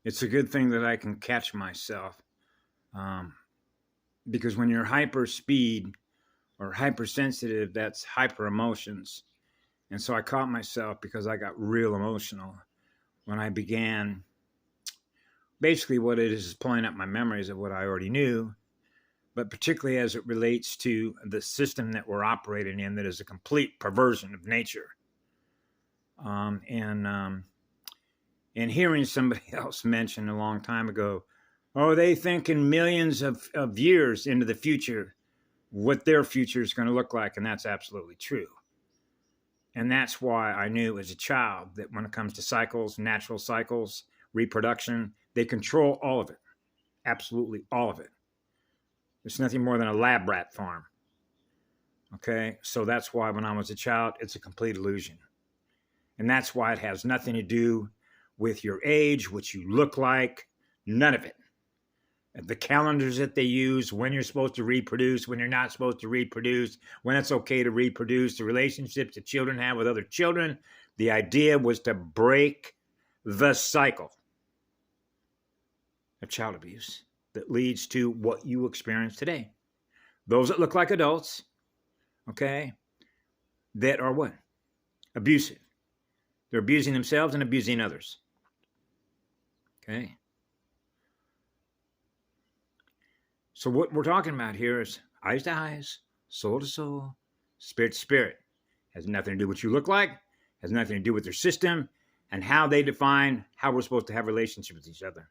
It's a good thing that I can catch myself, because when you're hyper speed or hypersensitive, that's hyper emotions. And so I caught myself because I got real emotional when I began. Basically, what it is pulling up my memories of what I already knew, but particularly as it relates to the system that we're operating in, that is a complete perversion of nature. Um, and um, and hearing somebody else mention a long time ago, oh, they think in millions of years into the future what their future is going to look like, and that's absolutely true. And that's why I knew as a child that when it comes to cycles, natural cycles, reproduction, they control all of it. Absolutely all of it. It's nothing more than a lab rat farm. Okay? So that's why when I was a child, it's a complete illusion. And that's why it has nothing to do with your age, what you look like, none of it. The calendars that they use, when you're supposed to reproduce, when you're not supposed to reproduce, when it's okay to reproduce, the relationships that children have with other children. The idea was to break the cycle of child abuse that leads to what you experience today. Those that look like adults, okay, that are what? Abusive. They're abusing themselves and abusing others. Okay. So what we're talking about here is eyes to eyes, soul to soul, spirit to spirit. Has nothing to do with what you look like, has nothing to do with their system, and how they define how we're supposed to have relationships with each other.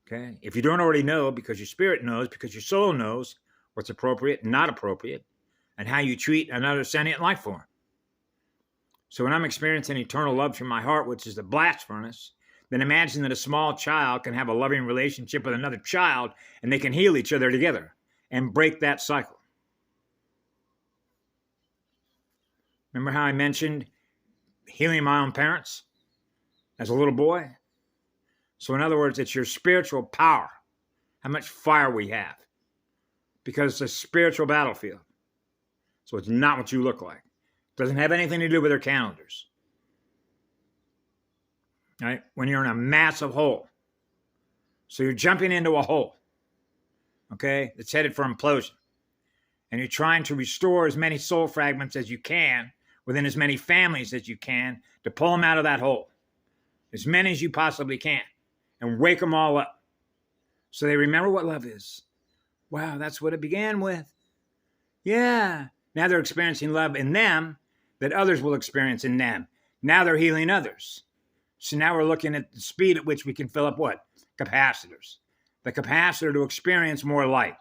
Okay? If you don't already know, because your spirit knows, because your soul knows what's appropriate and not appropriate, and how you treat another sentient life form. So when I'm experiencing eternal love from my heart, which is the blast furnace, then imagine that a small child can have a loving relationship with another child and they can heal each other together and break that cycle. Remember how I mentioned healing my own parents as a little boy? So in other words, it's your spiritual power, how much fire we have, because it's a spiritual battlefield. So it's not what you look like. It doesn't have anything to do with their calendars. Right? When you're in a massive hole. So you're jumping into a hole, okay, that's headed for implosion. And you're trying to restore as many soul fragments as you can within as many families as you can to pull them out of that hole. As many as you possibly can. And wake them all up. So they remember what love is. Wow, that's what it began with. Yeah. Now they're experiencing love in them that others will experience in them. Now they're healing others. So now we're looking at the speed at which we can fill up what? Capacitors. The capacitor to experience more light.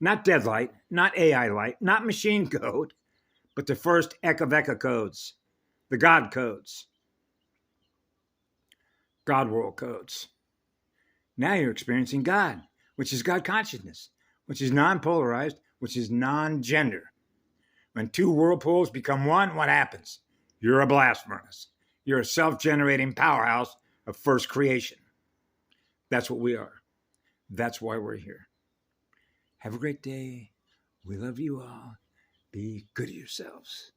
Not dead light, not AI light, not machine code, but the first Eka codes, the God codes, God world codes. Now you're experiencing God, which is God consciousness, which is non-polarized, which is non-gender. When two whirlpools become one, what happens? You're a blast furnace. You're a self-generating powerhouse of first creation. That's what we are. That's why we're here. Have a great day. We love you all. Be good to yourselves.